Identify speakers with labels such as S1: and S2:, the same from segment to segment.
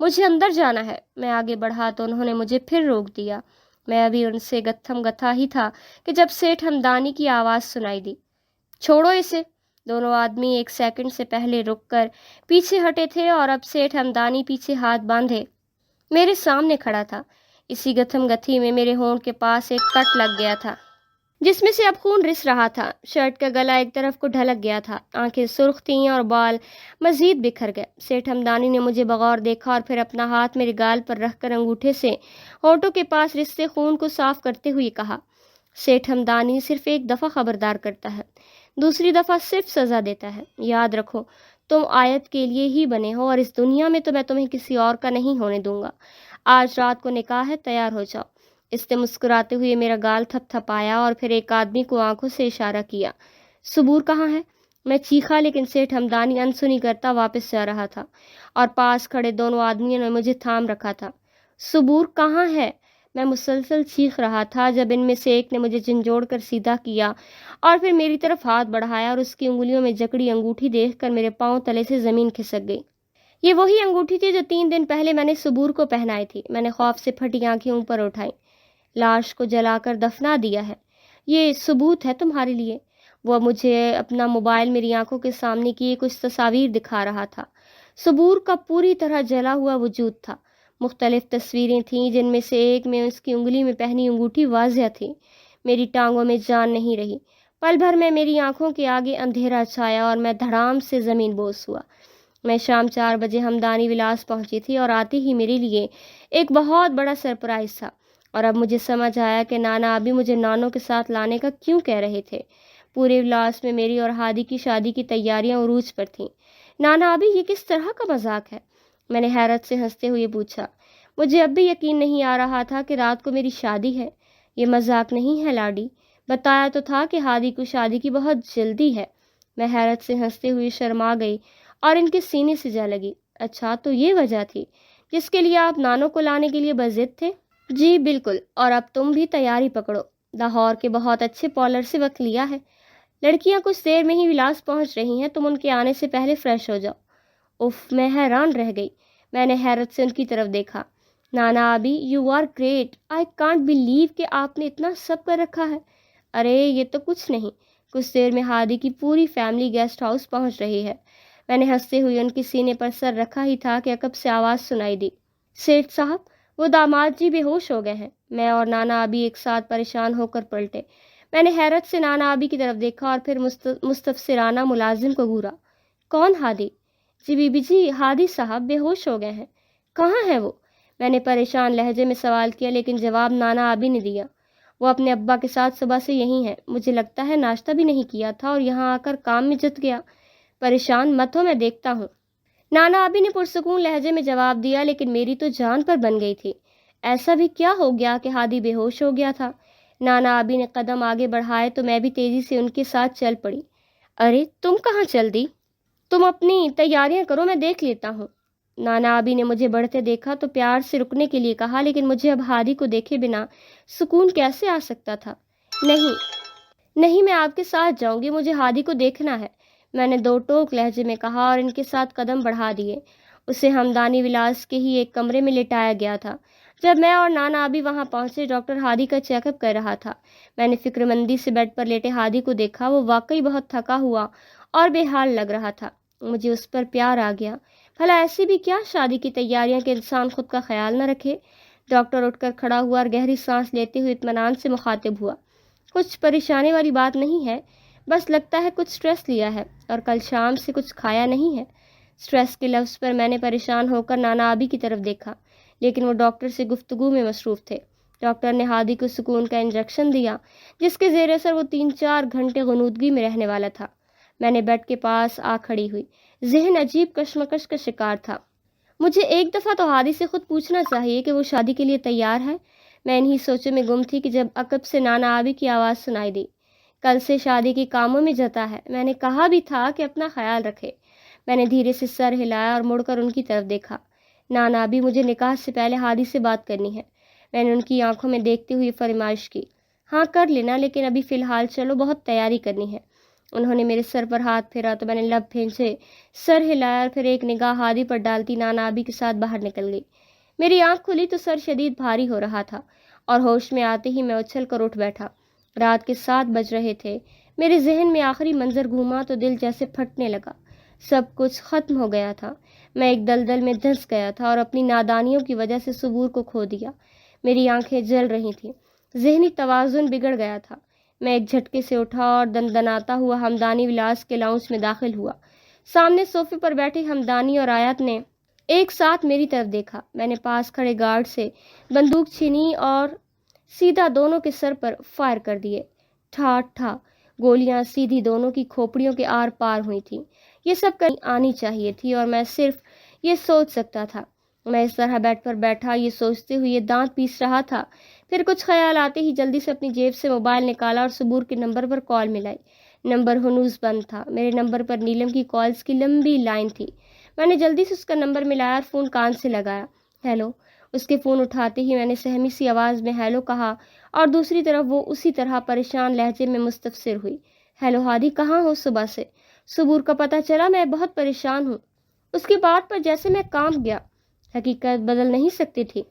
S1: مجھے اندر جانا ہے۔ میں آگے بڑھا تو انہوں نے مجھے پھر روک دیا۔ میں ابھی ان سے گتھم گتھا ہی تھا کہ جب سیٹھ ہمدانی کی آواز سنائی دی، چھوڑو اسے۔ دونوں آدمی ایک سیکنڈ سے پہلے رک کر پیچھے ہٹے تھے اور اب سیٹھ ہمدانی پیچھے ہاتھ باندھے میرے سامنے کھڑا تھا۔ اسی گتھم گتھی میں میرے ہونٹ کے پاس ایک کٹ لگ گیا تھا جس میں سے اب خون رس رہا تھا۔ شرٹ کا گلا ایک طرف کو ڈھلک گیا تھا، آنکھیں سرخ تھیں اور بال مزید بکھر گئے۔ سیٹھ ہمدانی نے مجھے بغور دیکھا اور پھر اپنا ہاتھ میرے گال پر رکھ کر انگوٹھے سے ہونٹوں کے پاس رستے خون کو صاف کرتے ہوئے کہا، سیٹھ ہمدانی صرف ایک دفعہ خبردار کرتا ہے، دوسری دفعہ صرف سزا دیتا ہے۔ یاد رکھو، تم آیت کے لیے ہی بنے ہو اور اس دنیا میں تو میں تمہیں کسی اور کا نہیں ہونے دوں گا۔ آج رات کو نکاح ہے، تیار ہو جاؤ۔ اس نے مسکراتے ہوئے میرا گال تھپ تھپایا اور پھر ایک آدمی کو آنکھوں سے اشارہ کیا۔ صبور کہاں ہے؟ میں چیخا، لیکن سیٹھ ہمدانی انسنی کرتا واپس جا رہا تھا اور پاس کھڑے دونوں آدمیوں نے مجھے تھام رکھا تھا۔ صبور کہاں ہے؟ میں مسلسل چیخ رہا تھا جب ان میں سے ایک نے مجھے جھنجھوڑ کر سیدھا کیا اور پھر میری طرف ہاتھ بڑھایا اور اس کی انگلیوں میں جکڑی انگوٹھی دیکھ کر میرے پاؤں تلے سے زمین کھسک گئی۔ یہ وہی انگوٹھی تھی جو 3 دن پہلے میں نے صبور کو پہنائی تھی۔ میں نے خوف سے پھٹی آنکھیں اوپر اٹھائیں۔ لاش کو جلا کر دفنا دیا ہے، یہ ثبوت ہے تمہارے لیے۔ وہ مجھے اپنا موبائل میری آنکھوں کے سامنے کی کچھ تصاویر دکھا رہا تھا۔ صبور کا پوری طرح جلا ہوا وجود تھا۔ مختلف تصویریں تھیں جن میں سے ایک میں اس کی انگلی میں پہنی انگوٹھی واضح تھی۔ میری ٹانگوں میں جان نہیں رہی۔ پل بھر میں میری آنکھوں کے آگے اندھیرا چھایا اور میں دھڑام سے زمین بوس ہوا۔ میں شام 4 بجے ہمدانی ولاس پہنچی تھی اور آتی ہی میرے لیے ایک بہت بڑا سرپرائز تھا، اور اب مجھے سمجھ آیا کہ نانا ابھی مجھے نانوں کے ساتھ لانے کا کیوں کہہ رہے تھے۔ پورے ولاس میں میری اور ہادی کی شادی کی تیاریاں عروج پر تھیں۔ نانا ابھی یہ کس طرح کا مذاق ہے؟ میں نے حیرت سے ہنستے ہوئے پوچھا۔ مجھے اب بھی یقین نہیں آ رہا تھا کہ رات کو میری شادی ہے۔ یہ مذاق نہیں ہے لاڈی، بتایا تو تھا کہ ہادی کو شادی کی بہت جلدی ہے۔ میں حیرت سے ہنستے ہوئے شرما گئی اور ان کے سینے سے جا لگی۔ اچھا، تو یہ وجہ تھی جس کے لیے آپ نانوں کو لانے کے لیے بضد تھے؟ جی بالکل، اور اب تم بھی تیاری پکڑو، لاہور کے بہت اچھے پارلر سے وقت لیا ہے۔ لڑکیاں کچھ دیر میں ہی ولاس پہنچ رہی ہیں، تم ان کے آنے سے پہلے فریش ہو جاؤ۔ اف، میں حیران رہ گئی۔ میں نے حیرت سے ان کی طرف دیکھا۔ نانا ابھی، you are great, I can't believe کہ آپ نے اتنا سب کر رکھا ہے۔ ارے یہ تو کچھ نہیں، کچھ دیر میں ہادی کی پوری فیملی گیسٹ ہاؤس پہنچ رہی ہے۔ میں نے ہنستے ہوئے ان کے سینے پر سر رکھا ہی تھا کہ عقب سے آواز سنائی دی، سیٹھ صاحب، وہ داماد جی بے ہوش ہو گئے ہیں۔ میں اور نانا ابھی ایک ساتھ پریشان ہو کر پلٹے۔ میں نے حیرت سے نانا ابھی کی طرف دیکھا اور پھر مستفسرانہ ملازم کو گھورا، کون ہادی؟ جی بی بی جی، ہادی صاحب بے ہوش ہو گئے ہیں۔ کہاں ہے وہ؟ میں نے پریشان لہجے میں سوال کیا، لیکن جواب نانا ابھی نے دیا، وہ اپنے ابا کے ساتھ صبح سے یہیں ہے، مجھے لگتا ہے ناشتہ بھی نہیں کیا تھا اور یہاں آ کر کام میں جت گیا۔ پریشان مت ہو، میں دیکھتا ہوں، نانا ابھی نے پرسکون لہجے میں جواب دیا، لیکن میری تو جان پر بن گئی تھی۔ ایسا بھی کیا ہو گیا کہ ہادی بے ہوش ہو گیا تھا؟ نانا ابھی نے قدم آگے بڑھائے تو میں بھی تیزی سے ان کے ساتھ چل پڑی۔ ارے تم کہاں چل دی؟ تم اپنی تیاریاں کرو، میں دیکھ لیتا ہوں۔ نانا ابھی نے مجھے بڑھتے دیکھا تو پیار سے رکنے کے لیے کہا، لیکن مجھے اب ہادی کو دیکھے بنا سکون کیسے آ سکتا تھا؟ نہیں، میں آپ کے ساتھ جاؤں گی، مجھے ہادی کو دیکھنا ہے، میں نے 2 ٹوک لہجے میں کہا اور ان کے ساتھ قدم بڑھا دیے۔ اسے ہمدانی ولاس کے ہی ایک کمرے میں لٹایا گیا تھا۔ جب میں اور نانا ابھی وہاں پہنچے، ڈاکٹر ہادی کا چیک اپ کر رہا تھا۔ میں نے فکر مندی سے بیڈ پر لیٹے ہادی کو دیکھا، وہ واقعی بہت تھکا ہوا اور بے حال لگ رہا تھا۔ مجھے اس پر پیار آ گیا۔ بھلا ایسی بھی کیا شادی کی تیاریاں کہ انسان خود کا خیال نہ رکھے؟ ڈاکٹر اٹھ کر کھڑا ہوا اور گہری سانس لیتے ہوئے اطمینان سے مخاطب ہوا، کچھ پریشانی والی بات نہیں ہے، بس لگتا ہے کچھ سٹریس لیا ہے اور کل شام سے کچھ کھایا نہیں ہے۔ سٹریس کے لفظ پر میں نے پریشان ہو کر نانا ابھی کی طرف دیکھا، لیکن وہ ڈاکٹر سے گفتگو میں مصروف تھے۔ ڈاکٹر نے ہادی کو سکون کا انجیکشن دیا، جس کے زیر اثر وہ 3-4 گھنٹے غنودگی میں رہنے والا تھا۔ میں نے بیڈ کے پاس آ کھڑی ہوئی، ذہن عجیب کشمکش کا شکار تھا۔ مجھے ایک دفعہ تو ہادی سے خود پوچھنا چاہیے کہ وہ شادی کے لیے تیار ہے۔ میں انہی سوچوں میں گم تھی کہ جب عقب سے نانا ابھی کی آواز سنائی دی، کل سے شادی کے کاموں میں جتا ہے، میں نے کہا بھی تھا کہ اپنا خیال رکھے۔ میں نے دھیرے سے سر ہلایا اور مڑ کر ان کی طرف دیکھا۔ نانا ابھی، مجھے نکاح سے پہلے ہادی سے بات کرنی ہے، میں نے ان کی آنکھوں میں دیکھتے ہوئے فرمائش کی۔ ہاں کر لینا، لیکن ابھی فی الحال چلو، بہت تیاری کرنی ہے۔ انہوں نے میرے سر پر ہاتھ پھیرا تو میں نے لب پھینچے، سر ہلایا اور پھر ایک نگاہ ہادی پر ڈالتی نانابی کے ساتھ باہر نکل گئی۔ میری آنکھ کھلی تو سر شدید بھاری ہو رہا تھا اور ہوش میں آتے ہی میں اچھل کر اٹھ بیٹھا۔ رات کے 7 بج رہے تھے۔ میرے ذہن میں آخری منظر گھوما تو دل جیسے پھٹنے لگا۔ سب کچھ ختم ہو گیا تھا۔ میں ایک دلدل میں دھنس گیا تھا اور اپنی نادانیوں کی وجہ سے صبور کو کھو دیا۔ میری آنکھیں جل رہی تھیں، ذہنی توازن بگڑ گیا تھا۔ میں ایک جھٹکے سے اٹھا اور دندناتا ہوا ہمدانی ولاس کے لاؤنج میں داخل ہوا۔ سامنے صوفے پر بیٹھے ہمدانی اور آیت نے ایک ساتھ میری طرف دیکھا۔ میں نے پاس کھڑے گارڈ سے بندوق چھینی اور سیدھا دونوں کے سر پر فائر کر دیے۔ ٹھا ٹھا گولیاں سیدھی دونوں کی کھوپڑیوں کے آر پار ہوئی تھیں۔ یہ سب کہیں آنی چاہیے تھی اور میں صرف یہ سوچ سکتا تھا۔ میں اس طرح بیڈ پر بیٹھا یہ سوچتے ہوئے دانت پیس رہا تھا۔ پھر کچھ خیال آتے ہی جلدی سے اپنی جیب سے موبائل نکالا اور صبور کے نمبر پر کال ملائی۔ نمبر ہنوز بند تھا۔ میرے نمبر پر نیلم کی کالز کی لمبی لائن تھی۔ میں نے جلدی سے اس کا نمبر ملایا اور فون کان سے لگایا۔ ہیلو۔ اس کے فون اٹھاتے ہی میں نے سہمی سی آواز میں ہیلو کہا اور دوسری طرف وہ اسی طرح پریشان لہجے میں مستفسر ہوئی، ہیلو ہادی، کہاں ہو صبح سے؟ صبور کا پتہ چلا میں بہت پریشان ہوں۔ اس کی بات پر جیسے میں کانپ گیا۔ حقیقت بدل نہیں سکتی تھی۔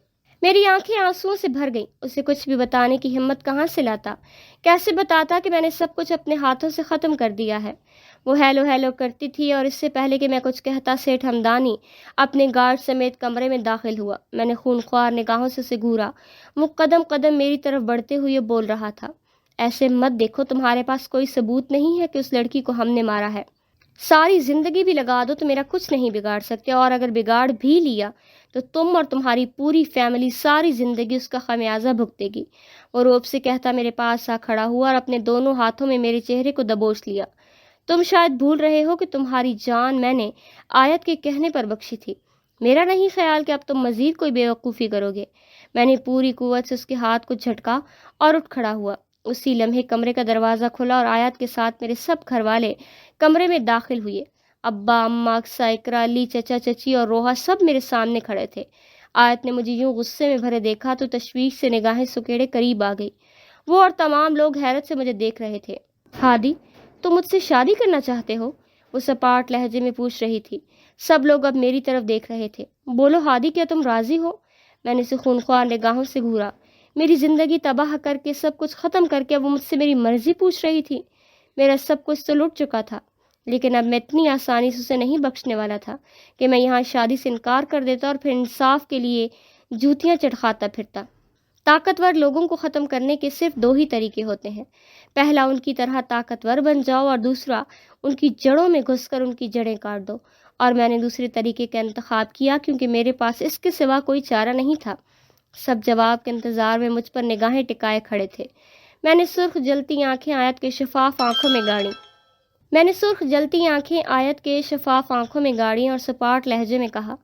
S1: میری آنکھیں آنسوؤں سے بھر گئیں۔ اسے کچھ بھی بتانے کی ہمت کہاں سے لاتا؟ کیسے بتاتا کہ میں نے سب کچھ اپنے ہاتھوں سے ختم کر دیا ہے؟ وہ ہیلو ہیلو کرتی تھی اور اس سے پہلے کہ میں کچھ کہتا سیٹھ ہمدانی اپنے گارڈ سمیت کمرے میں داخل ہوا۔ میں نے خونخوار نگاہوں سے اسے گھورا۔ وہ قدم قدم میری طرف بڑھتے ہوئے بول رہا تھا، ایسے مت دیکھو، تمہارے پاس کوئی ثبوت نہیں ہے کہ اس لڑکی کو ہم نے مارا ہے۔ ساری زندگی بھی لگا دو تو میرا کچھ نہیں بگاڑ سکتے، اور اگر بگاڑ بھی لیا تو تم اور تمہاری پوری فیملی ساری زندگی اس کا خمیازہ بھگتے گی۔ وہ روب سے کہتا میرے پاس آ کھڑا ہوا اور اپنے دونوں ہاتھوں میں میرے چہرے کو دبوچ لیا۔ تم شاید بھول رہے ہو کہ تمہاری جان میں نے آیت کے کہنے پر بخشی تھی۔ میرا نہیں خیال کہ اب تم مزید کوئی بیوقوفی کرو گے۔ میں نے پوری قوت سے اس کے ہاتھ کو جھٹکا اور اٹھ کھڑا ہوا۔ اسی لمحے کمرے کا دروازہ کھلا اور آیت کے ساتھ میرے سب گھر والے کمرے میں داخل ہوئے۔ ابا، اماں، اقصیٰ، اقرا، علی، چچا، چچی اور روحا سب میرے سامنے کھڑے تھے۔ آیت نے مجھے یوں غصے میں بھرے دیکھا تو تشویش سے نگاہیں سکیڑے قریب آ گئی۔ وہ اور تمام لوگ حیرت سے مجھے دیکھ رہے تھے۔ ہادی، تم مجھ سے شادی کرنا چاہتے ہو؟ وہ سپاٹ لہجے میں پوچھ رہی تھی۔ سب لوگ اب میری طرف دیکھ رہے تھے۔ بولو ہادی، کیا تم راضی ہو؟ میں نے اسے خونخوار نگاہوں سے گھورا۔ میری زندگی تباہ کر کے سب کچھ ختم کر کے اب وہ مجھ سے میری مرضی پوچھ رہی تھی۔ میرا سب کچھ تو لٹ چکا تھا، لیکن اب میں اتنی آسانی سے اسے نہیں بخشنے والا تھا کہ میں یہاں شادی سے انکار کر دیتا اور پھر انصاف کے لیے جوتیاں چٹکاتا پھرتا۔ طاقتور لوگوں کو ختم کرنے کے صرف 2 ہی طریقے ہوتے ہیں، پہلا ان کی طرح طاقتور بن جاؤ اور دوسرا ان کی جڑوں میں گھس کر ان کی جڑیں کاٹ دو، اور میں نے دوسرے طریقے کا انتخاب کیا کیونکہ میرے پاس اس کے سوا کوئی چارہ نہیں تھا۔ سب جواب کے انتظار میں مجھ پر نگاہیں ٹکائے کھڑے تھے۔ میں نے سرخ جلتی آنکھیں آیت کے شفاف آنکھوں میں گاڑیں اور سپاٹ لہجے میں کہا،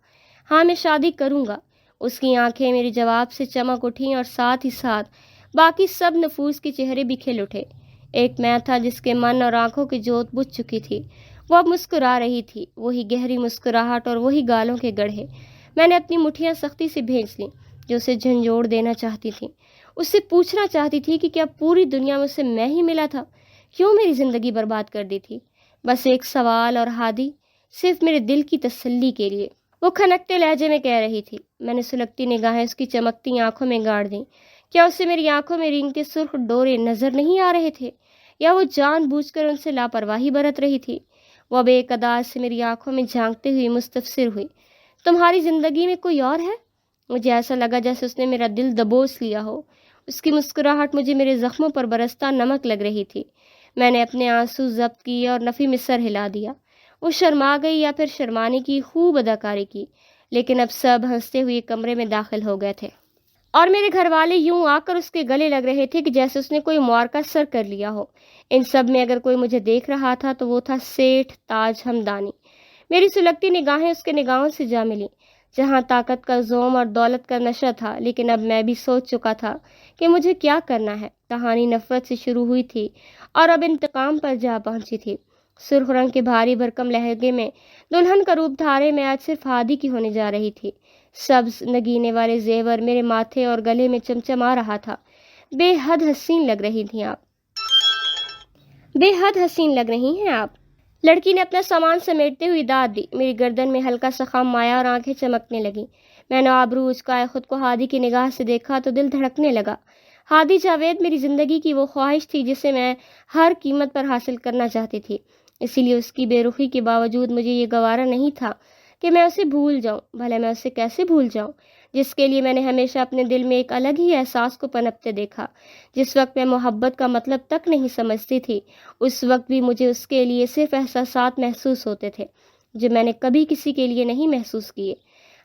S1: ہاں میں شادی کروں گا۔ اس کی آنکھیں میرے جواب سے چمک اٹھیں اور ساتھ ہی ساتھ باقی سب نفوس کے چہرے بھی کھل اٹھے۔ ایک میں تھا جس کے من اور آنکھوں کی جوت بجھ چکی تھی، وہ اب مسکرا رہی تھی، وہی گہری مسکراہٹ اور وہی گالوں کے گڑھے۔ میں نے اپنی مٹھیاں سختی سے بھینچ لیں جو اسے جھنجھوڑ دینا چاہتی تھی۔ اس سے پوچھنا چاہتی تھی کہ کیا پوری دنیا میں اسے میں ہی ملا تھا؟ کیوں میری زندگی برباد کر دی تھی؟ بس ایک سوال، اور ہادی صرف میرے دل کی تسلی کے لیے۔ وہ کھنکتے لہجے میں کہہ رہی تھی۔ میں نے سلگتی نگاہیں اس کی چمکتی آنکھوں میں گاڑ دیں۔ کیا اسے میری آنکھوں میں رینگتے سرخ ڈورے نظر نہیں آ رہے تھے، یا وہ جان بوجھ کر ان سے لاپرواہی برت رہی تھی؟ وہ اب ایک انداز سے میری آنکھوں میں جھانکتے ہوئی مستفسر ہوئی، تمہاری زندگی میں کوئی اور ہے؟ مجھے ایسا لگا جیسے اس نے میرا دل دبوچ لیا ہو۔ اس کی مسکراہٹ مجھے میرے زخموں پر برستا نمک لگ رہی تھی۔ میں نے اپنے آنسو ضبط کیے اور نفی میں سر ہلا دیا۔ وہ شرما گئی یا پھر شرمانے کی خوب اداکاری کی، لیکن اب سب ہنستے ہوئے کمرے میں داخل ہو گئے تھے، اور میرے گھر والے یوں آ کر اس کے گلے لگ رہے تھے کہ جیسے اس نے کوئی معرکہ سر کر لیا ہو۔ ان سب میں اگر کوئی مجھے دیکھ رہا تھا تو وہ تھا سیٹھ تاج ہمدانی۔ میری سلگتی نگاہیں اس کے نگاہوں سے جا ملیں، جہاں طاقت کا زوم اور دولت کا نشہ تھا، لیکن اب میں بھی سوچ چکا تھا کہ مجھے کیا کرنا ہے۔ کہانی نفرت سے شروع ہوئی تھی اور اب انتقام پر جا پہنچی تھی۔ سرخ رنگ کے بھاری بھرکم لہجے میں دلہن کا روپ دھارے میں آج صرف ہادی کی ہونے جا رہی تھی۔ سبز نگینے والے زیور میرے ماتھے اور گلے میں چمچما رہا تھا۔ بے حد حسین لگ رہی تھیں آپ۔ بے حد حسین لگ رہی ہیں آپ۔ لڑکی نے اپنا سامان سمیٹتے ہوئی داد دی۔ میری گردن میں ہلکا سا خم آیا اور آنکھیں چمکنے لگیں۔ میں نے آبرو اچکائے خود کو ہادی کی نگاہ سے دیکھا تو دل دھڑکنے لگا۔ ہادی جاوید میری زندگی کی وہ خواہش تھی جسے میں ہر قیمت پر حاصل کرنا چاہتی تھی، اسی لیے اس کی بے رخی کے باوجود مجھے یہ گوارا نہیں تھا کہ میں اسے بھول جاؤں۔ بھلے میں اسے کیسے بھول جاؤں جس کے لیے میں نے ہمیشہ اپنے دل میں ایک الگ ہی احساس کو پنپتے دیکھا۔ جس وقت میں محبت کا مطلب تک نہیں سمجھتی تھی، اس وقت بھی مجھے اس کے لیے صرف احساسات محسوس ہوتے تھے جو میں نے کبھی کسی کے لیے نہیں محسوس کیے۔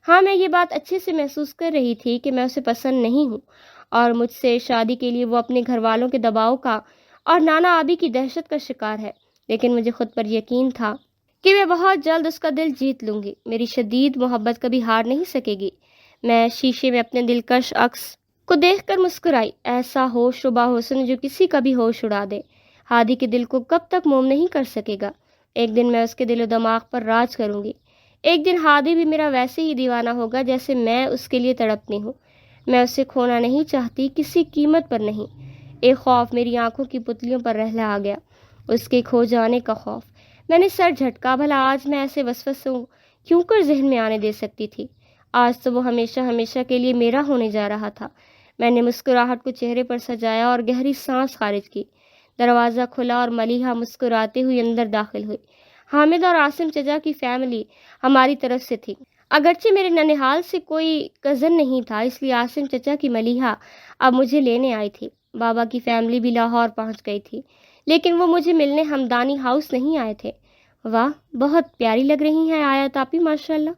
S1: ہاں، میں یہ بات اچھے سے محسوس کر رہی تھی کہ میں اسے پسند نہیں ہوں اور مجھ سے شادی کے لیے وہ اپنے گھر والوں کے دباؤ کا اور نانا آبی کی دہشت کا شکار ہے، لیکن مجھے خود پر یقین تھا کہ میں بہت جلد اس کا دل جیت لوں گی۔ میری شدید محبت کبھی ہار نہیں سکے گی۔ میں شیشے میں اپنے دلکش عکس کو دیکھ کر مسکرائی۔ ایسا ہوش و حسن جو کسی کا بھی ہوش اڑا دے، ہادی کے دل کو کب تک موم نہیں کر سکے گا۔ ایک دن میں اس کے دل و دماغ پر راج کروں گی۔ ایک دن ہادی بھی میرا ویسے ہی دیوانہ ہوگا جیسے میں اس کے لیے تڑپتی ہوں۔ میں اسے کھونا نہیں چاہتی، کسی قیمت پر نہیں۔ ایک خوف میری آنکھوں کی پتلیوں پر رہلا آ گیا، اس کے کھو جانے کا خوف۔ میں نے سر جھٹکا، بھلا آج میں ایسے وسوسوں کیوں کر ذہن میں آنے دے سکتی تھی؟ آج تو وہ ہمیشہ ہمیشہ کے لیے میرا ہونے جا رہا تھا۔ میں نے مسکراہٹ کو چہرے پر سجایا اور گہری سانس خارج کی۔ دروازہ کھلا اور ملیحہ مسکراتے ہوئی اندر داخل ہوئی۔ حامد اور عاصم چچا کی فیملی ہماری طرف سے تھی۔ اگرچہ میرے ننھیال سے کوئی کزن نہیں تھا، اس لیے عاصم چچا کی ملیحہ اب مجھے لینے آئی تھی۔ بابا کی فیملی بھی لاہور پہنچ گئی تھی، لیکن وہ مجھے ملنے ہمدانی ہاؤس نہیں آئے تھے۔ واہ، بہت پیاری لگ رہی ہیں آیت آپی، ماشاءاللہ۔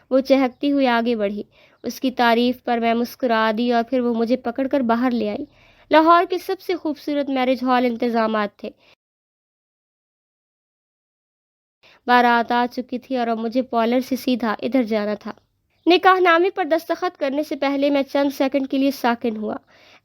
S1: وہ چہکتی ہوئی آگے بڑھی۔ اس کی تعریف پر میں مسکرا دی اور پھر وہ مجھے پکڑ کر باہر لے آئی۔ لاہور کے سب سے خوبصورت میرج ہال انتظامات تھے۔ بارات آ چکی تھی اور اب مجھے پارلر سے سیدھا ادھر جانا تھا۔ نکاح نامے پر دستخط کرنے سے پہلے میں چند سیکنڈ کے لیے ساکن ہوا۔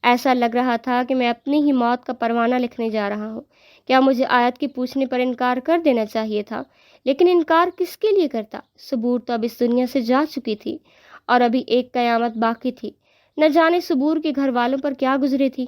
S1: ایسا لگ رہا تھا کہ میں اپنی ہی موت کا پروانہ لکھنے جا رہا ہوں۔ کیا مجھے آیت کے پوچھنے پر انکار کر دینا چاہیے تھا؟ لیکن انکار کس کے لیے کرتا؟ صبور تو اب اس دنیا سے جا چکی تھی اور ابھی ایک قیامت باقی تھی۔ نہ جانے صبور کے گھر والوں پر کیا گزرے تھی۔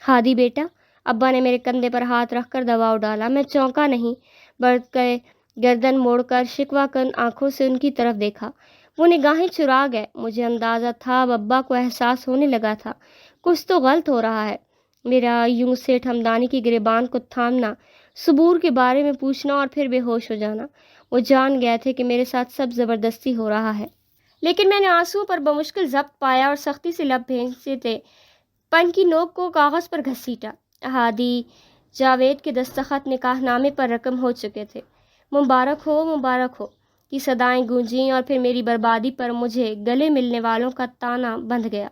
S1: ہادی بیٹا، ابا نے میرے کندھے پر ہاتھ رکھ کر دباؤ ڈالا۔ میں چونکا نہیں، بلکہ گردن موڑ کر شکوہ کن آنکھوں سے ان کی طرف دیکھا۔ وہ نگاہیں چرا گئے۔ مجھے اندازہ تھا، اب ابا کو احساس ہونے لگا تھا کچھ تو غلط ہو رہا ہے۔ میرا یوں سیٹھ ہمدانی کی گریبان کو تھامنا، صبور کے بارے میں پوچھنا اور پھر بے ہوش ہو جانا، وہ جان گئے تھے کہ میرے ساتھ سب زبردستی ہو رہا ہے۔ لیکن میں نے آنسوؤں پر بمشکل ضبط پایا اور سختی سے لب بھینچتے پن کی نوک کو کاغذ پر گھسیٹا۔ ہادی جاوید کے دستخط نکاح نامے پر رقم ہو چکے تھے۔ مبارک ہو، مبارک ہو کی صدائیں گونجیں اور پھر میری بربادی پر مجھے گلے ملنے والوں کا تانا بندھ گیا۔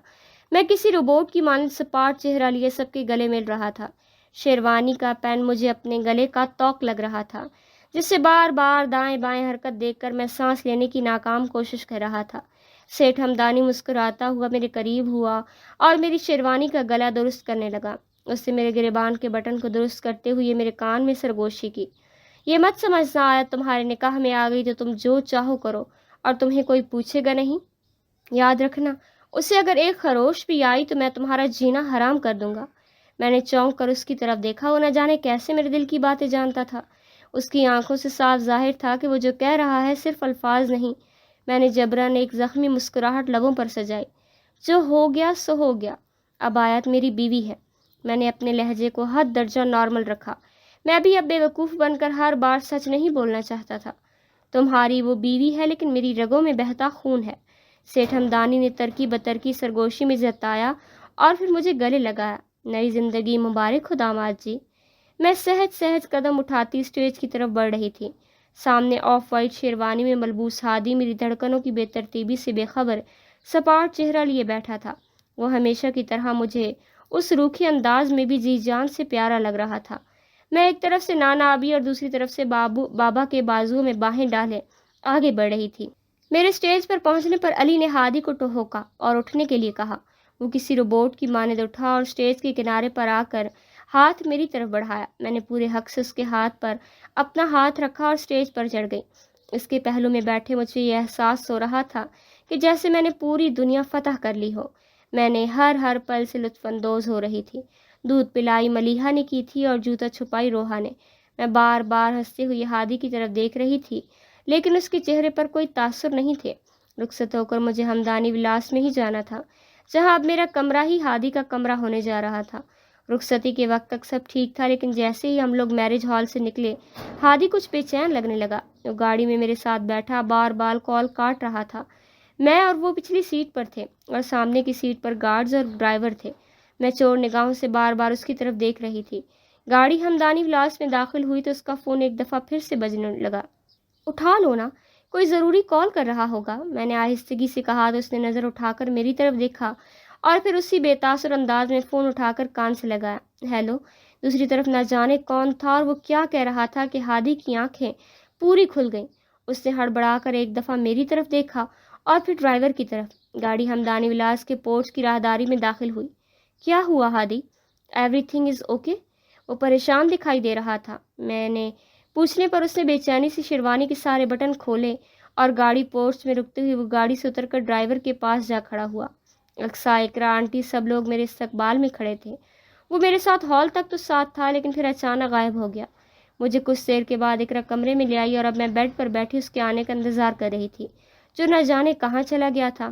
S1: میں کسی روبوٹ کی مانند سپاٹ چہرہ لیے سب کے گلے مل رہا تھا۔ شیروانی کا پین مجھے اپنے گلے کا توق لگ رہا تھا، جس سے بار بار دائیں بائیں حرکت دیکھ کر میں سانس لینے کی ناکام کوشش کر رہا تھا۔ سیٹھ ہمدانی مسکراتا ہوا میرے قریب ہوا اور میری شیروانی کا گلا درست کرنے لگا۔ اس نے میرے گریبان کے بٹن کو درست کرتے ہوئے میرے کان میں سرگوشی کی۔ یہ مت سمجھنا آیا تمہارے نکاح میں آ گئی تو تم جو چاہو کرو اور تمہیں کوئی پوچھے گا نہیں۔ یاد رکھنا، اسے اگر ایک خروش بھی آئی تو میں تمہارا جینا حرام کر دوں گا۔ میں نے چونک کر اس کی طرف دیکھا۔ وہ نہ جانے کیسے میرے دل کی باتیں جانتا تھا۔ اس کی آنکھوں سے صاف ظاہر تھا کہ وہ جو کہہ رہا ہے صرف الفاظ نہیں۔ میں نے جبراً ایک زخمی مسکراہٹ لبوں پر سجائی۔ جو ہو گیا سو ہو گیا، اب آیت میری بیوی ہے۔ میں نے اپنے لہجے کو حد درجہ نارمل رکھا۔ میں بھی اب بے وقوف بن کر ہر بار سچ نہیں بولنا چاہتا تھا۔ تمہاری وہ بیوی ہے لیکن میری رگوں میں بہتا خون ہے، سیٹھ ہمدانی نے ترکی بترکی سرگوشی میں جتایا اور پھر مجھے گلے لگایا۔ نئی زندگی مبارک ہو داماد جی۔ میں سہج سہج قدم اٹھاتی اسٹیج کی طرف بڑھ رہی تھی۔ سامنے آف وائٹ شیروانی میں ملبوس ہادی میری دھڑکنوں کی بے ترتیبی سے بے خبر سپاٹ چہرہ لیے بیٹھا تھا۔ وہ ہمیشہ کی طرح مجھے اس روکھے انداز میں بھی جی جان سے پیارا لگ رہا تھا۔ میں ایک طرف سے نانا آبی اور دوسری طرف سے بابا کے بازوؤں میں باہیں ڈالے آگے بڑھ رہی تھی۔ میرے اسٹیج پر پہنچنے پر علی نے ہادی کو ٹوکا اور اٹھنے کے لیے کہا۔ وہ کسی روبوٹ کی مانند اٹھا اور اسٹیج کے کنارے پر آ کر ہاتھ میری طرف بڑھایا۔ میں نے پورے حق سے اس کے ہاتھ پر اپنا ہاتھ رکھا اور اسٹیج پر چڑھ گئی۔ اس کے پہلو میں بیٹھے مجھے یہ احساس ہو رہا تھا کہ جیسے میں نے پوری دنیا فتح کر لی ہو۔ میں نے ہر پل سے لطف اندوز ہو رہی تھی۔ دودھ پلائی ملیحہ نے کی تھی اور جوتا چھپائی روحا نے۔ میں بار بار ہنستے ہوئے ہادی کی طرف دیکھ رہی تھی، لیکن اس کے چہرے پر کوئی تاثر نہیں تھے۔ رخصت ہو کر مجھے ہمدانی ولاس میں ہی جانا تھا، جہاں اب میرا کمرہ ہی ہادی کا کمرہ ہونے جا رہا تھا۔ رخصتی کے وقت تک سب ٹھیک تھا، لیکن جیسے ہی ہم لوگ میرج ہال سے نکلے، ہادی کچھ بے چین لگنے لگا۔ وہ گاڑی میں میرے ساتھ بیٹھا بار بار کال کاٹ رہا تھا۔ میں اور وہ پچھلی سیٹ پر تھے اور سامنے کی سیٹ پر گارڈز اور ڈرائیور تھے۔ میں چور نگاہوں سے بار بار اس کی طرف دیکھ رہی تھی۔ گاڑی ہمدانی ولاس میں داخل ہوئی تو اس کا فون ایک دفعہ پھر سے بجنے لگا۔ اٹھا لو نا، کوئی ضروری کال کر رہا ہوگا، میں نے آہستگی سے کہا تو اس نے نظر اٹھا کر میری طرف دیکھا اور پھر اسی بے تاثر انداز میں فون اٹھا کر کان سے لگایا۔ ہیلو۔ دوسری طرف نہ جانے کون تھا اور وہ کیا کہہ رہا تھا کہ ہادی کی آنکھیں پوری کھل گئیں۔ اس نے ہڑبڑا کر ایک دفعہ میری طرف دیکھا اور پھر ڈرائیور کی طرف۔ گاڑی ہمدانی ولاس کے پورچ کی راہداری میں داخل ہوئی۔ کیا ہوا Hadi? Everything is okay? وہ پریشان دکھائی دے رہا تھا۔ میں نے پوچھنے پر اس نے بے چینی سے شیروانی کے سارے بٹن کھولے اور گاڑی پورچ میں رکتے ہوئے وہ گاڑی سے اتر کر ڈرائیور کے پاس جا کھڑا ہوا۔ اقصیٰ، اقرا، آنٹی سب لوگ میرے استقبال میں کھڑے تھے۔ وہ میرے ساتھ ہال تک تو ساتھ تھا، لیکن پھر اچانک غائب ہو گیا۔ مجھے کچھ دیر کے بعد اقرا کمرے میں لے آئی اور اب میں بیڈ پر بیٹھی اس کے آنے کا انتظار کر رہی تھی، جو نہ جانے کہاں چلا گیا تھا۔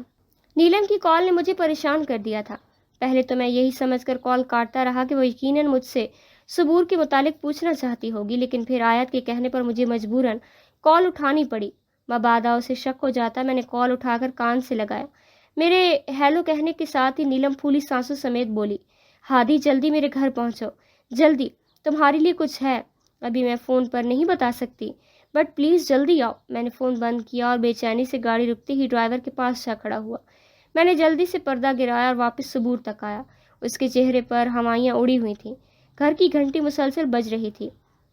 S1: نیلم کی کال نے مجھے پریشان کر دیا تھا۔ پہلے تو میں یہی سمجھ کر کال کاٹتا رہا کہ وہ یقیناً مجھ سے صبور کے متعلق پوچھنا چاہتی ہوگی، لیکن پھر آیت کے کہنے پر مجھے مجبوراً کال اٹھانی پڑی۔ مبادا اسے شک ہو جاتا، میں نے کال اٹھا کر کان سے لگایا۔ میرے ہیلو کہنے کے ساتھ ہی نیلم پھولی سانسوں سمیت بولی، ہادی جلدی میرے گھر پہنچو، جلدی، تمہارے لیے کچھ ہے۔ ابھی میں فون پر نہیں بتا سکتی، بٹ پلیز جلدی آؤ۔ میں نے فون بند کیا اور بے چینی سے گاڑی رکتے ہی ڈرائیور کے پاس جا کھڑا ہوا۔ میں نے جلدی سے پردہ گرایا اور واپس صبور تک آیا۔ اس کے چہرے پر ہوائیاں اڑی ہوئی تھیں۔ گھر کی گھنٹی مسلسل بج رہی تھی۔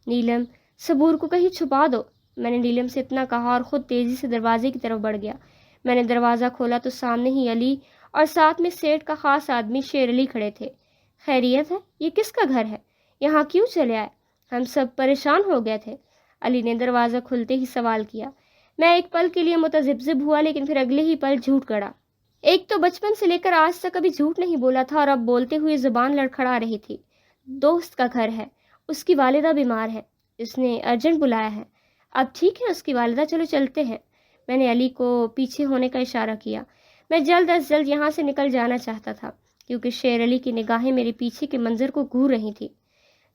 S1: نیلم، صبور کو کہیں چھپا دو، میں نے نیلم سے اتنا کہا اور خود تیزی سے دروازے کی طرف بڑھ گیا۔ میں نے دروازہ کھولا تو سامنے ہی علی اور ساتھ میں سیٹھ کا خاص آدمی شیر علی کھڑے تھے۔ خیریت ہے؟ یہ کس کا گھر ہے؟ یہاں کیوں چلے آئے؟ ہم سب پریشان ہو گئے تھے، علی نے دروازہ کھلتے ہی سوال کیا۔ میں ایک پل کے لیے متذبذب ہوا، لیکن پھر اگلے ہی پل جھوٹ گڑا۔ ایک تو بچپن سے لے کر آج تک کبھی جھوٹ نہیں بولا تھا اور اب بولتے ہوئے زبان لڑکھڑا رہی تھی۔ دوست کا گھر ہے، اس کی والدہ بیمار ہے، اس نے ارجنٹ بلایا ہے۔ اب ٹھیک ہے اس کی والدہ، چلو چلتے ہیں۔ میں نے علی کو پیچھے ہونے کا اشارہ کیا۔ میں جلد از جلد یہاں سے نکل جانا چاہتا تھا، کیونکہ شیر علی کی نگاہیں میرے پیچھے کے منظر کو گھور رہی تھی۔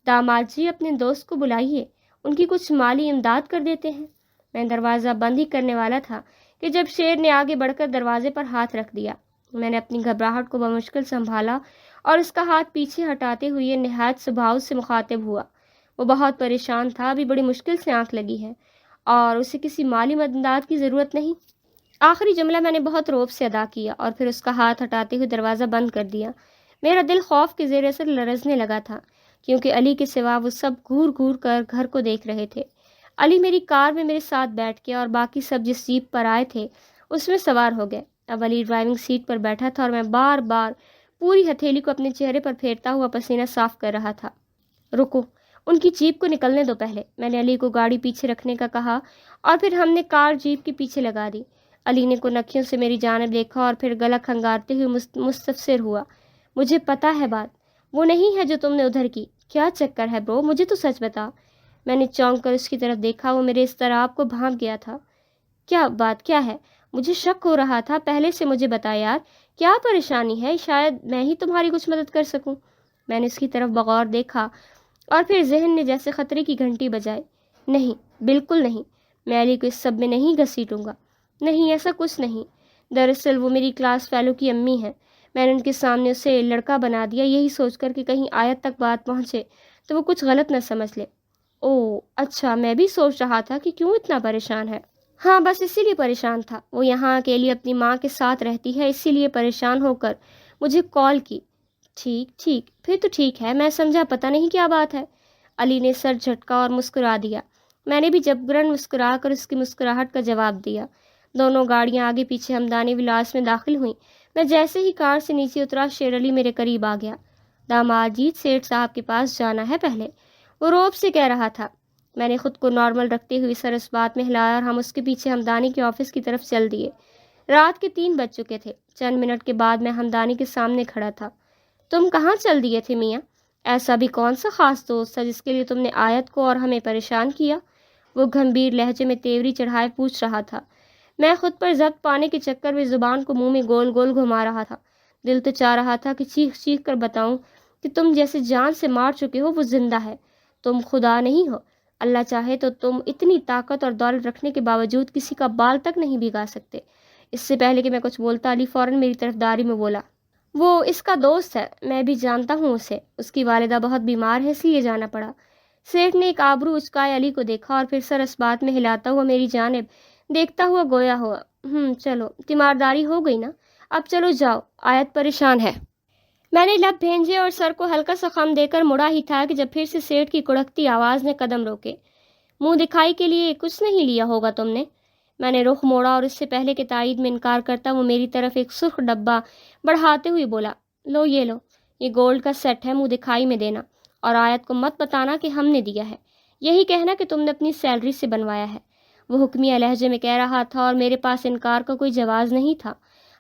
S1: داماد جی، اپنے دوست کو بلائیے، ان کی کچھ مالی امداد کر دیتے ہیں۔ میں دروازہ بند ہی کرنے والا تھا کہ جب شیر نے آگے بڑھ کر دروازے پر ہاتھ رکھ دیا۔ میں نے اپنی گھبراہٹ کو بمشکل سنبھالا اور اس کا ہاتھ پیچھے ہٹاتے ہوئے نہایت سبھاؤ سے مخاطب ہوا۔ وہ بہت پریشان تھا، ابھی بڑی مشکل سے آنکھ لگی ہے اور اسے کسی مالی امداد کی ضرورت نہیں۔ آخری جملہ میں نے بہت روب سے ادا کیا اور پھر اس کا ہاتھ ہٹاتے ہوئے دروازہ بند کر دیا۔ میرا دل خوف کے زیر اثر لرزنے لگا تھا، کیونکہ علی کے سوا وہ سب گھور گھور کر گھر کو دیکھ رہے تھے۔ علی میری کار میں میرے ساتھ بیٹھ گیا اور باقی سب جس جیپ پر آئے تھے اس میں سوار ہو گئے۔ اب علی ڈرائیونگ سیٹ پر بیٹھا تھا اور میں بار بار پوری ہتھیلی کو اپنے چہرے پر پھیرتا ہوا پسینہ صاف کر رہا تھا۔ رکو، ان کی جیپ کو نکلنے دو پہلے، میں نے علی کو گاڑی پیچھے رکھنے کا کہا اور پھر ہم نے کار جیپ کے پیچھے لگا دی۔ علی نے کنکھیوں سے میری جانب دیکھا اور پھر گلا کھنگارتے ہوئے مستفسر ہوا۔ مجھے پتہ ہے بات، وہ نہیں ہے جو تم نے ادھر کی۔ کیا چکر ہے برو، مجھے تو سچ بتا۔ میں نے چونک کر اس کی طرف دیکھا، وہ میرے اضطراب کو بھانپ گیا تھا۔ کیا بات کیا ہے؟ مجھے شک ہو رہا تھا، پہلے سے مجھے بتا یار، کیا پریشانی ہے؟ شاید میں ہی تمہاری کچھ مدد کر سکوں۔ میں نے اس کی طرف بغور دیکھا اور پھر ذہن نے جیسے خطرے کی گھنٹی بجائی۔ نہیں، بالکل نہیں، میں علی کو اس سب میں نہیں گھسیٹوں گا۔ نہیں، ایسا کچھ نہیں۔ دراصل وہ میری کلاس فیلو کی امی ہیں، میں نے ان کے سامنے اسے لڑکا بنا دیا، یہی سوچ کر کہ کہیں آیت تک بات پہنچے تو وہ کچھ غلط نہ سمجھ لے۔ اوہ اچھا، میں بھی سوچ رہا تھا کہ کیوں اتنا پریشان ہے۔ ہاں بس اسی لیے پریشان تھا، وہ یہاں اکیلی اپنی ماں کے ساتھ رہتی ہے، اسی لیے پریشان ہو کر مجھے کال کی۔ ٹھیک، پھر تو ٹھیک ہے، میں سمجھا، پتہ نہیں کیا بات ہے۔ علی نے سر جھٹکا اور مسکرا دیا۔ میں نے بھی جبراً مسکرا کر اس کی مسکراہٹ کا جواب دیا۔ دونوں گاڑیاں آگے پیچھے ہمدانی ولاس میں داخل ہوئیں۔ میں جیسے ہی کار سے نیچے اترا، شیر علی میرے قریب آ گیا۔ داماد جی، سیٹھ صاحب کے پاس جانا ہے پہلے، وہ روب سے کہہ رہا تھا۔ میں نے خود کو نارمل رکھتے ہوئے سر اس بات میں ہلایا اور ہم اس کے پیچھے ہمدانی کے آفس کی طرف چل دیے۔ رات کے 3 بج چکے تھے۔ چند منٹ کے بعد میں ہمدانی کے سامنے کھڑا تھا۔ تم کہاں چل دیے تھے میاں؟ ایسا بھی کون سا خاص دوست ہے جس کے لیے تم نے آیت کو اور ہمیں پریشان کیا؟ وہ گھمبیر لہجے میں تیوری چڑھائے پوچھ رہا تھا۔ میں خود پر ضبط پانے کے چکر میں زبان کو منہ میں گول گول گھما رہا تھا۔ دل تو چاہ رہا تھا کہ چیخ چیخ کر بتاؤں کہ تم جیسے جان سے مار چکے ہو وہ زندہ ہے، تم خدا نہیں ہو۔ اللہ چاہے تو تم اتنی طاقت اور دولت رکھنے کے باوجود کسی کا بال تک نہیں بھگا سکتے۔ اس سے پہلے کہ میں کچھ بولتا علی فوراً میری طرفداری میں بولا، وہ اس کا دوست ہے، میں بھی جانتا ہوں اسے، اس کی والدہ بہت بیمار ہے اس لیے جانا پڑا۔ سیٹھ نے ایک آبرو اچکائے علی کو دیکھا اور پھر سر اس بات میں ہلاتا ہوا میری جانب دیکھتا ہوا گویا ہوا، چلو تیمارداری ہو گئی نا، اب چلو جاؤ، آیت پریشان ہے۔ میں نے لب بھینجے اور سر کو ہلکا سا خم دے کر مڑا ہی تھا کہ جب پھر سے سیٹھ کی کڑکتی آواز نے قدم روکے۔ منہ دکھائی کے لیے کچھ نہیں لیا ہوگا تم نے؟ میں نے رخ موڑا اور اس سے پہلے کہ تائید میں انکار کرتا وہ میری طرف ایک سرخ ڈبہ بڑھاتے ہوئے بولا، لو، یہ گولڈ کا سیٹ ہے، منہ دکھائی میں دینا، اور آیت کو مت بتانا کہ ہم نے دیا ہے، یہی کہنا کہ تم نے اپنی سیلری سے بنوایا ہے۔ وہ حکمیہ لہجے میں کہہ رہا تھا اور میرے پاس انکار کا کوئی جواز نہیں تھا۔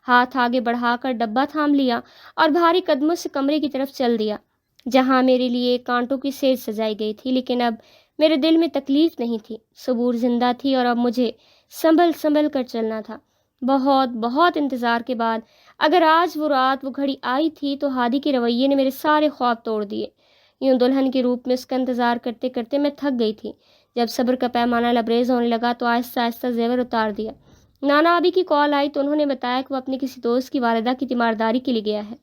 S1: ہاتھ آگے بڑھا کر ڈبہ تھام لیا اور بھاری قدموں سے کمرے کی طرف چل دیا جہاں میرے لیے کانٹوں کی سیج سجائی گئی تھی، لیکن اب میرے دل میں تکلیف نہیں تھی، صبور زندہ تھی اور اب مجھے سنبھل کر چلنا تھا۔ بہت بہت انتظار کے بعد اگر آج وہ رات وہ گھڑی آئی تھی تو ہادی کے رویے نے میرے سارے خواب توڑ دیے۔ یوں دلہن کے روپ میں اس کا انتظار کرتے کرتے میں تھک گئی تھی۔ جب صبر کا پیمانہ لبریز ہونے لگا تو آہستہ آہستہ زیور اتار دیا۔ نانا ابھی کی کال آئی تو انہوں نے بتایا کہ وہ اپنے کسی دوست کی والدہ کی تیمارداری کے لیے گیا ہے۔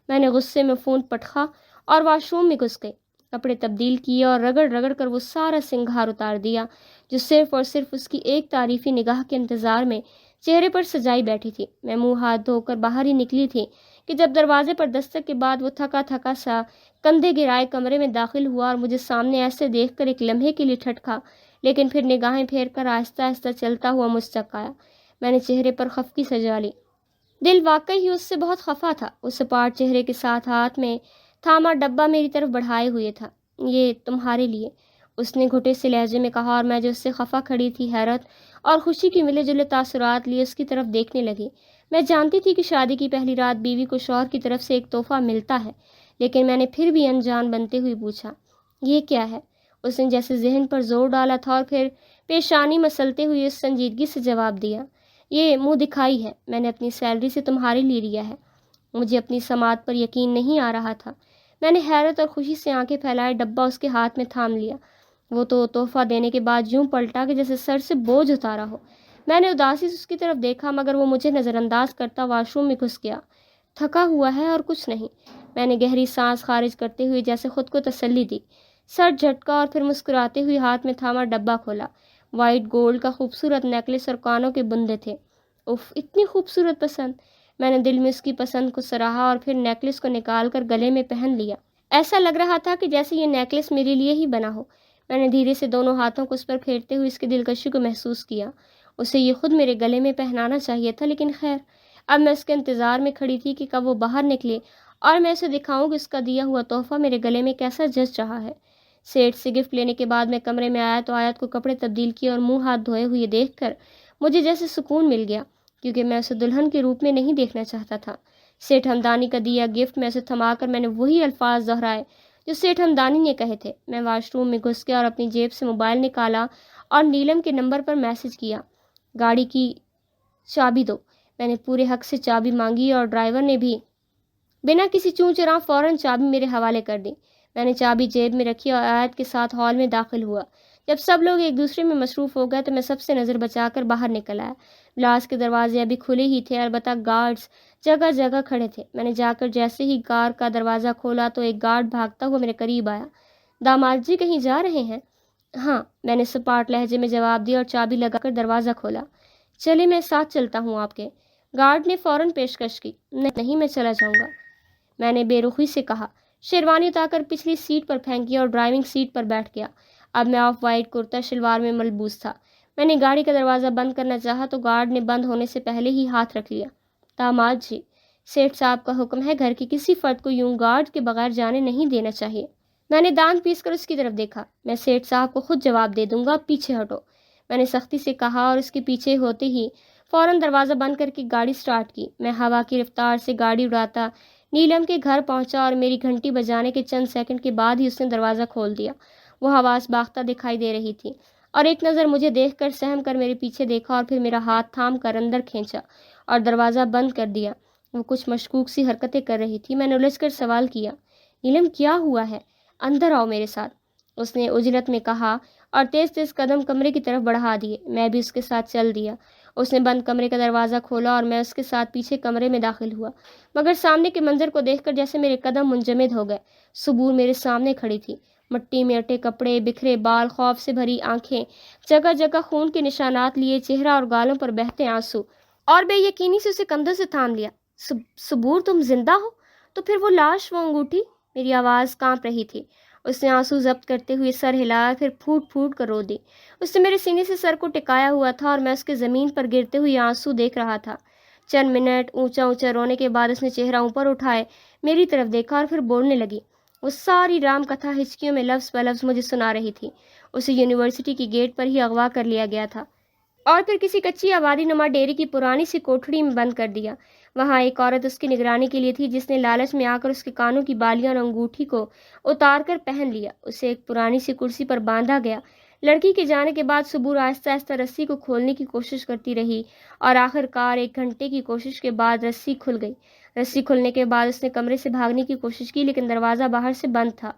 S1: میں نے غصے میں فون پٹخا اور واش روم میں گھس گئی، کپڑے تبدیل کیے اور رگڑ رگڑ کر وہ سارا سنگھار اتار دیا جو صرف اور صرف اس کی ایک تعریفی نگاہ کے انتظار میں چہرے پر سجائی بیٹھی تھی۔ میں منہ ہاتھ دھو کر باہر ہی نکلی تھی کہ جب دروازے پر دستک کے بعد وہ تھکا تھکا سا کندھے گرائے کمرے میں داخل ہوا اور مجھے سامنے ایسے دیکھ کر ایک لمحے کے لیے ٹھٹکا، لیکن پھر نگاہیں پھیر کر آہستہ آہستہ چلتا ہوا مجھ تک آیا۔ میں نے چہرے پر خفگی سجا لی۔ دل واقعی ہی اس سے بہت خفا تھا۔ اس سپاٹ چہرے کے ساتھ ہاتھ میں تھاما ڈبہ میری طرف بڑھائے ہوئے تھا۔ یہ تمہارے لیے، اس نے گھٹے سے لہجے میں کہا، اور میں جو اس سے خفا کھڑی تھی حیرت اور خوشی کی ملے جلے تاثرات لیے اس کی طرف دیکھنے لگی۔ میں جانتی تھی کہ شادی کی پہلی رات بیوی کو شوہر کی طرف سے ایک تحفہ ملتا ہے، لیکن میں نے پھر بھی انجان بنتے ہوئے پوچھا، یہ کیا ہے؟ اس نے جیسے ذہن پر زور ڈالا تھا اور پھر پیشانی مسلتے ہوئے اس سنجیدگی سے جواب دیا، یہ منہ دکھائی ہے، میں نے اپنی سیلری سے تمہارے لیے لیا ہے۔ مجھے اپنی سماعت پر یقین نہیں آ رہا تھا۔ میں نے حیرت اور خوشی سے آنکھیں پھیلائے ڈبہ اس کے ہاتھ میں تھام لیا۔ وہ تو تحفہ دینے کے بعد یوں پلٹا کہ جیسے سر سے بوجھ اتارا ہو۔ میں نے اداسی سے اس کی طرف دیکھا مگر وہ مجھے نظر انداز کرتا واش روم میں گھس گیا۔ تھکا ہوا ہے اور کچھ نہیں، میں نے گہری سانس خارج کرتے ہوئے جیسے خود کو تسلی دی۔ سر جھٹکا اور پھر مسکراتے ہوئے ہاتھ میں تھاما ڈبہ کھولا۔ وائٹ گولڈ کا خوبصورت نیکلس اور کانوں کے بندے تھے۔ اف، اتنی خوبصورت پسند! میں نے دل میں اس کی پسند کو سراہا اور پھر نیکلس کو نکال کر گلے میں پہن لیا۔ ایسا لگ رہا تھا کہ جیسے یہ نیکلس میرے لیے ہی بنا ہو۔ میں نے دھیرے سے دونوں ہاتھوں کو اس پر پھیرتے ہوئے اس کی دلکشی کو محسوس کیا۔ اسے یہ خود میرے گلے میں پہنانا چاہیے تھا، لیکن خیر، اب میں اس کے انتظار میں کھڑی تھی کہ کب وہ باہر نکلے اور میں اسے دکھاؤں کہ اس کا دیا ہوا تحفہ میرے گلے میں کیسا جچ رہا ہے۔ سیٹ سے گفٹ لینے کے بعد میں کمرے میں آیا تو آیت کو کپڑے تبدیل کیے اور منہ ہاتھ دھوئے ہوئے دیکھ کر مجھے جیسے سکون مل گیا، کیونکہ میں اسے دلہن کے روپ میں نہیں دیکھنا چاہتا تھا۔ سیٹھ ہمدانی کا دیا گفٹ میں اسے تھما کر میں نے وہی الفاظ دہرائے جو سیٹھ ہمدانی نے کہے تھے۔ میں واش روم میں گھس گیا اور اپنی جیب سے موبائل نکالا اور نیلم کے نمبر پر میسج کیا، گاڑی کی چابی دو۔ میں نے پورے حق سے چابی مانگی اور ڈرائیور نے بھی بنا کسی چوں چراں فوراً چابی میرے حوالے کر دی۔ میں نے چابی جیب میں رکھی اور آیت کے ساتھ ہال میں داخل ہوا۔ جب سب لوگ ایک دوسرے میں مصروف ہو گئے تو میں سب سے نظر بچا کر باہر نکل آیا۔ گلاس کے دروازے ابھی کھلے ہی تھے، البتہ گارڈز جگہ جگہ کھڑے تھے۔ میں نے جا کر جیسے ہی کار کا دروازہ کھولا تو ایک گارڈ بھاگتا ہوا میرے قریب آیا۔ داماد جی کہیں جا رہے ہیں؟ ہاں، میں نے سپاٹ لہجے میں جواب دیا اور چابی لگا کر دروازہ کھولا۔ چلے، میں ساتھ چلتا ہوں آپ کے۔ گارڈ نے فوراً پیشکش کی۔ نہیں، میں چلا جاؤں گا، میں نے بے رخی سے کہا۔ شیروانی اتار کر پچھلی سیٹ پر پھینکی اور ڈرائیونگ سیٹ پر بیٹھ گیا۔ اب میں آف وائٹ کرتا شلوار میں ملبوس تھا۔ میں نے گاڑی کا دروازہ بند کرنا چاہا تو گارڈ نے بند ہونے سے پہلے ہی ہاتھ رکھ لیا۔ داماد جی، سیٹھ صاحب کا حکم ہے، گھر کے کسی فرد کو یوں گارڈ کے بغیر جانے نہیں دینا چاہیے۔ میں نے دانت پیس کر اس کی طرف دیکھا۔ میں سیٹھ صاحب کو خود جواب دے دوں گا، پیچھے ہٹو، میں نے سختی سے کہا اور اس کے پیچھے ہوتے ہی فوراً دروازہ بند کر کے گاڑی سٹارٹ کی۔ میں ہوا کی رفتار سے گاڑی اڑاتا نیلم کے گھر پہنچا اور میری گھنٹی بجانے کے چند سیکنڈ کے بعد ہی اس نے دروازہ کھول دیا۔ وہ حواس باختہ دکھائی دے رہی تھی اور ایک نظر مجھے دیکھ کر سہم کر میرے پیچھے دیکھا اور پھر میرا ہاتھ تھام کر اندر کھینچا اور دروازہ بند کر دیا۔ وہ کچھ مشکوک سی حرکتیں کر رہی تھی۔ میں نے الجھ کر سوال کیا، نیلم کیا ہوا ہے؟ اندر آؤ میرے ساتھ، اس نے عجلت میں کہا اور تیز تیز قدم کمرے کی طرف بڑھا دیے۔ میں بھی اس کے ساتھ چل دیا۔ اس نے بند کمرے کا دروازہ کھولا اور میں اس کے ساتھ پیچھے کمرے میں داخل ہوا، مگر سامنے کے منظر کو دیکھ کر جیسے میرے قدم منجمد ہو گئے۔ سبور میرے سامنے کھڑی تھی، مٹی میں اٹے کپڑے، بکھرے بال، خوف سے بھری آنکھیں، جگہ جگہ خون کے نشانات لیے چہرہ اور گالوں پر بہتے آنسو، اور بے یقینی سے اسے کندھوں سے تھام لیا۔ سبور تم زندہ ہو؟ تو پھر وہ لاش، وہ انگوٹھی؟ میری آواز کانپ رہی تھی۔ اس نے آنسو ضبط کرتے ہوئے سر ہلایا، پھر پھوٹ پھوٹ کر رو دی۔ اس نے میرے سینے سے سر کو ٹکایا ہوا تھا اور میں اس کے زمین پر گرتے ہوئے آنسو دیکھ رہا تھا۔ چند منٹ اونچا اونچا رونے کے بعد اس نے چہرہ اوپر اٹھائے میری طرف دیکھا اور پھر بولنے لگی۔ وہ ساری رام کتھا ہچکیوں میں لفظ بلفظ مجھے سنا رہی تھی۔ اسے یونیورسٹی کی گیٹ پر ہی اغوا کر لیا گیا تھا اور پھر کسی کچی آبادی نما ڈیرے کی پرانی سی کوٹھڑی میں بند کر دیا۔ وہاں ایک عورت اس کی نگرانی کے لیے تھی جس نے لالچ میں آ کر اس کے کانوں کی بالیاں اور انگوٹھی کو اتار کر پہن لیا۔ اسے ایک پرانی سی کرسی پر باندھا گیا۔ لڑکی کے جانے کے بعد سبور آہستہ آہستہ رسی کو کھولنے کی کوشش کرتی رہی اور آخر کار 1 گھنٹے کی کوشش کے بعد رسی کھل گئی۔ رسی کھلنے کے بعد اس نے کمرے سے بھاگنے کی کوشش کی لیکن دروازہ باہر سے بند تھا۔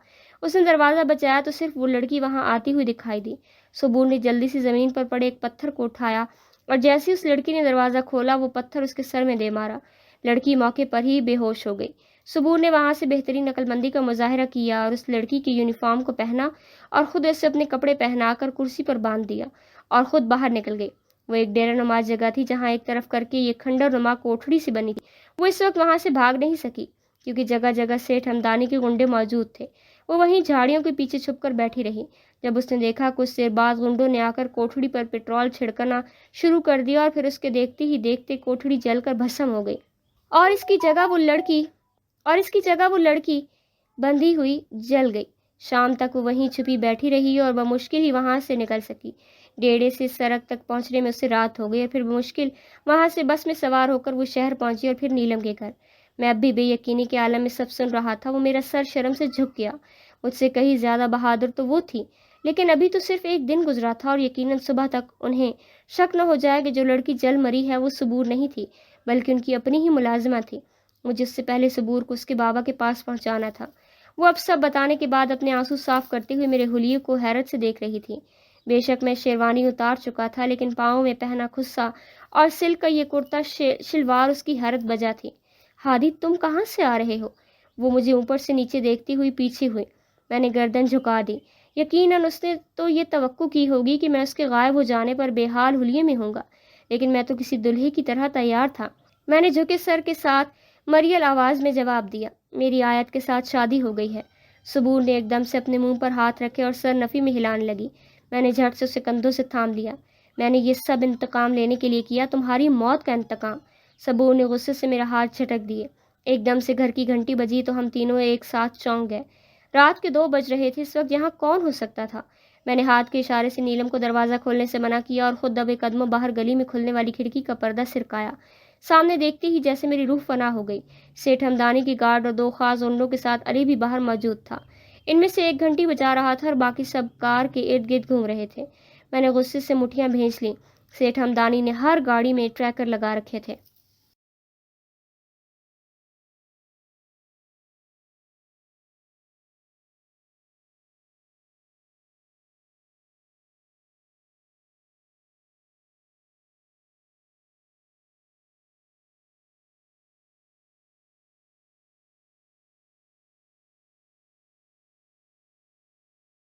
S1: اس نے دروازہ بچایا تو صرف وہ لڑکی وہاں آتی ہوئی دکھائی دی۔ سبور نے جلدی سے زمین پر پڑے ایک پتھر کو اٹھایا اور جیسے اس لڑکی نے دروازہ کھولا وہ پتھر اس کے سر میں دے مارا۔ لڑکی موقع پر ہی بے ہوش ہو گئی۔ سبور نے وہاں سے بہترین عقل مندی کا مظاہرہ کیا اور اس لڑکی کے یونیفارم کو پہنا اور خود اسے اپنے کپڑے پہنا کر کرسی پر باندھ دیا اور خود باہر نکل گئی۔ وہ ایک ڈیرہ نما جگہ تھی جہاں ایک طرف کر کے یہ کھنڈر نما کوٹھڑی سی بنی تھی۔ وہ اس وقت وہاں سے بھاگ نہیں سکی کیونکہ جگہ جگہ سیٹھ ہمدانی کے گنڈے موجود تھے۔ وہ وہیں جھاڑیوں کے پیچھے چھپ کر بیٹھی رہی۔ جب اس نے دیکھا کچھ دیر بعد گنڈوں نے آ کر کوٹھڑی پر پیٹرول چھڑکنا شروع کر دیا اور پھر اس کے دیکھتے ہی دیکھتے کوٹھڑی جل کر بھسم ہو گئی اور اس کی جگہ وہ لڑکی بندھی ہوئی جل گئی۔ شام تک وہ وہیں چھپی بیٹھی رہی اور بمشکل ہی وہاں سے نکل سکی۔ ڈیڑے سے سڑک تک پہنچنے میں اسے رات ہو گئی اور پھر بمشکل وہاں سے بس میں سوار ہو کر وہ شہر پہنچی اور پھر نیلم کے گھر۔ میں اب بھی بے یقینی کے عالم میں سب سن رہا تھا۔ وہ میرا سر شرم سے جھک گیا۔ مجھ سے کہیں زیادہ بہادر تو وہ تھی، لیکن ابھی تو صرف 1 دن گزرا تھا اور یقیناً صبح تک انہیں شک نہ ہو جائے کہ جو لڑکی جل مری ہے وہ سبور نہیں تھی بلکہ ان کی اپنی ہی ملازمہ تھی۔ مجھے اس سے پہلے سبور کو اس کے بابا کے پاس پہنچانا تھا۔ وہ اب سب بتانے کے بعد اپنے آنسو صاف کرتے ہوئے میرے حلیے کو حیرت سے دیکھ رہی تھی۔ بے شک میں شیروانی اتار چکا تھا لیکن پاؤں میں پہنا خصا اور سلک کا یہ کرتا شلوار اس کی حیرت بجا تھی۔ ہادی تم کہاں سے آ رہے ہو؟ وہ مجھے اوپر سے نیچے دیکھتی ہوئی پیچھے ہوئی۔ میں نے گردن جھکا دی۔ یقیناً اس نے تو یہ توقع کی ہوگی کہ میں اس کے غائب ہو جانے پر بے حال حلیے میں ہوں گا، لیکن میں تو کسی دلہے کی طرح تیار تھا۔ میں نے جھکے سر کے ساتھ مریل آواز میں جواب دیا، میری آیت کے ساتھ شادی ہو گئی ہے۔ سبور نے ایک دم سے اپنے منہ پر ہاتھ رکھے اور سر نفی میں ہلانے لگی۔ میں نے جھٹ سے اسے کندھوں سے تھام لیا۔ میں نے یہ سب انتقام لینے کے لیے کیا، تمہاری موت کا انتقام۔ سبور نے غصے سے میرا ہاتھ جھٹک دیے۔ ایک دم سے گھر کی گھنٹی بجی تو ہم تینوں ایک ساتھ چونک گئے۔ رات کے 2 بج رہے تھے۔ اس وقت یہاں کون ہو سکتا تھا؟ میں نے ہاتھ کے اشارے سے نیلم کو دروازہ کھولنے سے منع کیا اور خود دبے قدموں باہر گلی میں کھلنے والی کھڑکی کا پردہ سرکایا۔ سامنے دیکھتے ہی جیسے میری روح فنا ہو گئی۔ سیٹھ ہمدانی کی گارڈ اور 2 خاص اونڈوں کے ساتھ علی بھی باہر موجود تھا۔ ان میں سے ایک گھنٹی بجا رہا تھا اور باقی سب کار کے ارد گرد گھوم رہے تھے۔ میں نے غصے سے مٹھیاں بھینچ لیں۔ سیٹھ ہمدانی نے ہر گاڑی میں ٹریکر لگا رکھے تھے۔